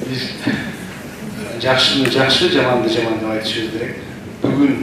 Biz жақшыны жақшы, жаманды жаман деп айтышымыз керек. Бүгін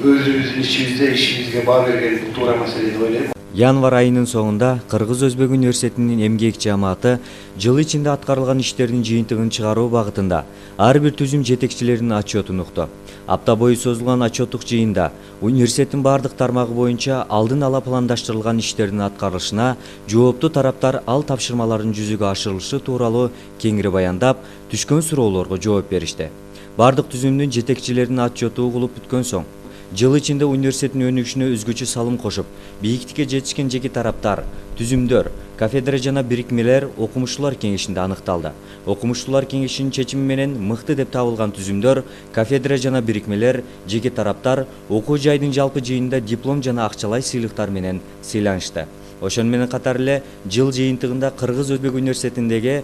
өзіміздің ішімізде işimizге баға берген бұл тура мәселе деп ойлаймын. Январ айынын соңында Кыргыз-Өзбек университетинин эмгек жамааты жыл ичинде аткарылган иштердин жыйынтыгын чыгаруу багытында ар бир түзүм жетекчилеринин отчетун укту. Апта бою созулган отчеттук жыйында университеттин бардык тармагы боюнча алдын ала пландаштырылган иштердин аткарылышына жооптуу тараптар ал тапшырмалардын жүзүгө ашырылышы тууралуу кеңири баяндап, түшкөн суроолорго жооп беришти. Бардык түзүмдүн жетекчилеринин отчету угулуп бүткөн соң жыл ичинде университеттин өнүгүшүнө өзгөчө салым кошуп, бийиктикке жетишкен жеке тараптар, түзүмдөр, кафедра жана бирикмелер окумуштуулар кеңешинде аныкталды. Окумуштуулар кеңешинин чечими менен мыкты деп табылган түзүмдөр, кафедра жана бирикмелер, жеке тараптар окуу жайдын жалпы жыйынында диплом жана акчалай сыйлыктар менен сыйланышты. Ошону менен катар эле жыл жыйынтыгында Кыргыз-Өзбек университетиндеги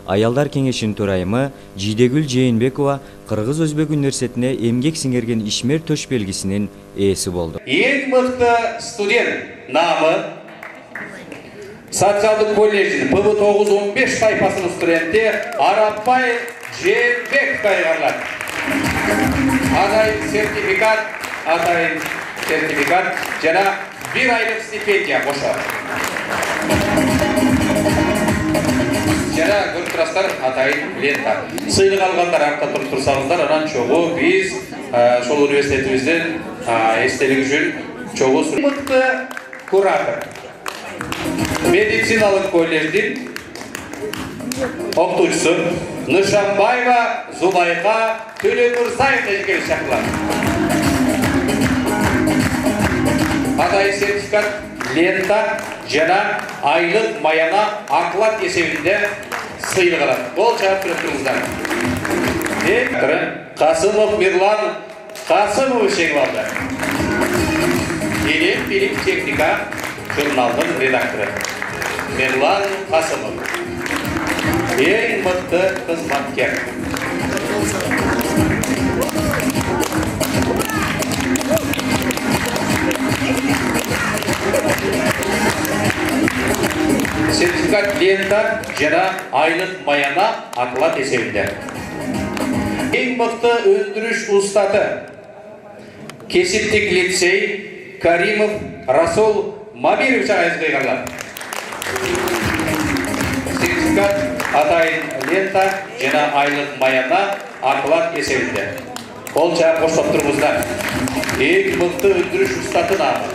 Аялдар кеңешинин төрайымы Жидегүл Жээнбекова Кыргыз-Өзбек университетине эмгек сиңерген ишмер төш белгисинин ээси болду. Эң мыкты студент намы Социалдык колледждин ПБ-915 тайпасынын студенти Арапбай Жээнбеков кайгарлат. Атайын сертификат жана 1 айлык стипендия кошо. Жана көрүп турасыздар, атайын лента. Сыйлык алгандар акта туруп турсаңыздар, анан чогуу биз ошол университетибиздин эстелиги үчүн чогуу мыкты куратор. Медициналык колледждин окутуучусу Нышанбаева Зулайха Төлөмүрзаевна эжекеге чакырылат. Атайын сертификат, лента жана айлык маяна оклад эсебинде сыйлык алат. Бол чаап туруңуздар. Касымов Мирлан Касымович жеңип алды. Билим техника журналдын редактору Мирлан Касымов. Эң мыкты кызматкер. Сертификат, лента жана айлык маяна оклад эсебинде. Эң мыкты өндүрүш устаты Кесиптик лицей Каримов Расул Мамирович агайыбыз кайгарлат. Сертификат, атайын лента жана айлык маяна оклад эсебинде. Кол чаап коштоп туруңуздар. Эң мыкты өндүрүш устаты намы.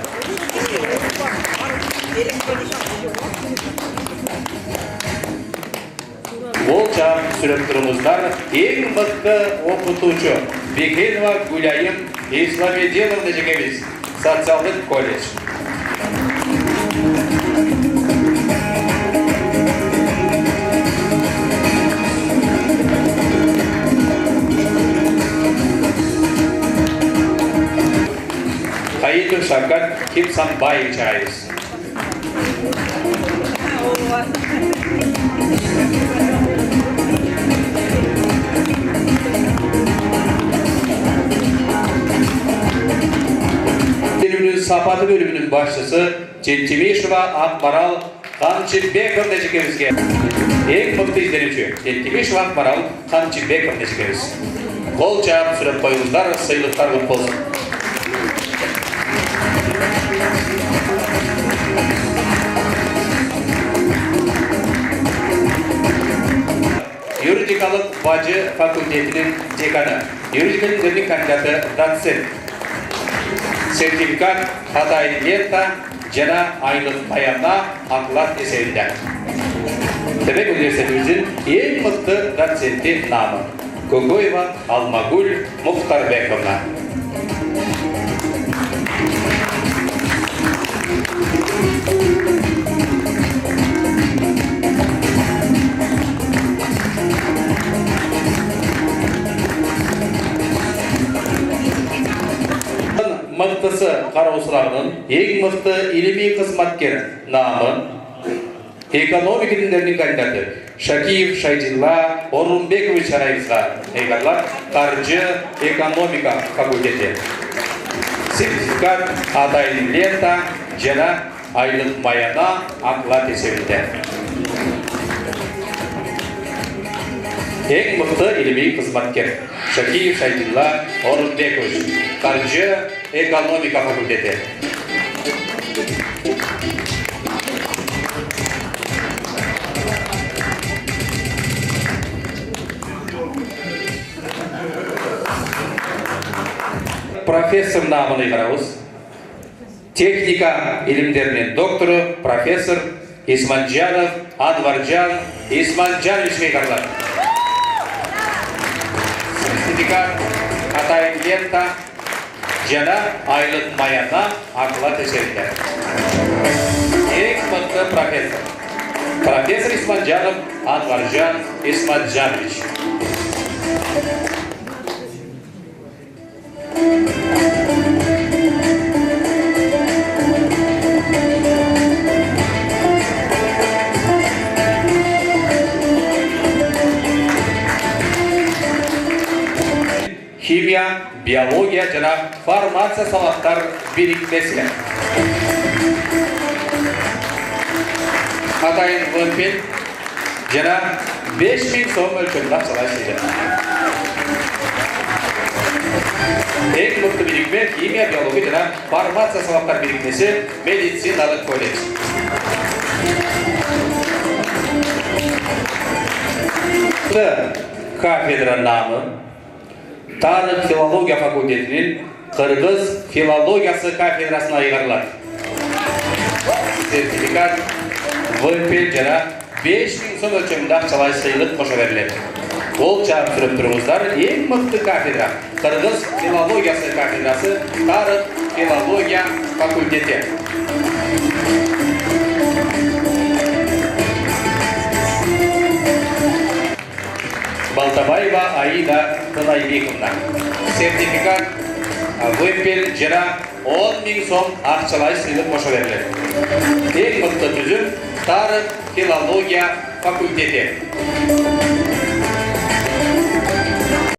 Ол чаап сүрөп туруңуздар. Эң мыкты окутуучу Бекенова Гуляйым Исламединовна эжекебиз, социалдык колледж. Кайытов Шавкат Кимсанбаевич агайыбыз. Сапаты бөлүмүнүн башчысы Тентимишева Акмарал Камчыбековна эжекебизге. Эң мыкты изденүүчү Тентимишева Акмарал Камчыбековна эжекебиз. Кол чаап сүрөп коюңуздар, сыйлыктар көп болсун. Юридикалык бажы факультетинин деканы, юридика илимдеринин кандидаты, доцент. Сертификат, атайын лента жана айлык маяна оклад эсебинде. Демек университетибиздин эң мыкты доценти намы Көкөева Алмагүл Мухтарбековна. Мыктысы кароосуларынын эң мыкты илимий кызматкер намы экономика илимдеринин кандидаты Шакиев Шайдилла Орунбекович агайыбызга кайгарлат, каржы экономика факультети. Сертификат, атайын лента жана айлык маяна оклад эсебинде. Ең мықты илимий кызматкер Шакиев Шайдилла Орунбекович, Каржы экономика факультети. Профессор намын ыйгарабыз. Техника илимдеринин доктору профессор Исманжанов Анваржан Исманжанович ыйгарылат. Сертификат атайын лента жана айлык маяна оклад эсебинде. Эң мыкты профессор. Профессор Исманжанов Анваржан Исманжанович. Химия, биология жана фармация сабактар бирикмеси. Атайын вымпел жана 5000 сом өлчөмдө акчалай сейлет. Эң мыкты бирикме химия, биология жана фармация сабактар бирикмеси медициналык колледж. Кафедра намы Тарых филология факультетинин Кыргыз филологиясы кафедрасына ыйгарылат. Сертификат вымпел жана 5000 сом өлчөмүндө акчалай сыйлык кошо берилет. Ол чаап сүрөп туруңуздар, эң мыкты кафедра Кыргыз филологиясы кафедрасы Тарых филология факультети. Балтабаева Аида Тынайбековна. Сертификат вымпел жана 10 000 сом акчалай сыйлык кошо берилет. Эң мыкты түзүм Тарых филология факультети.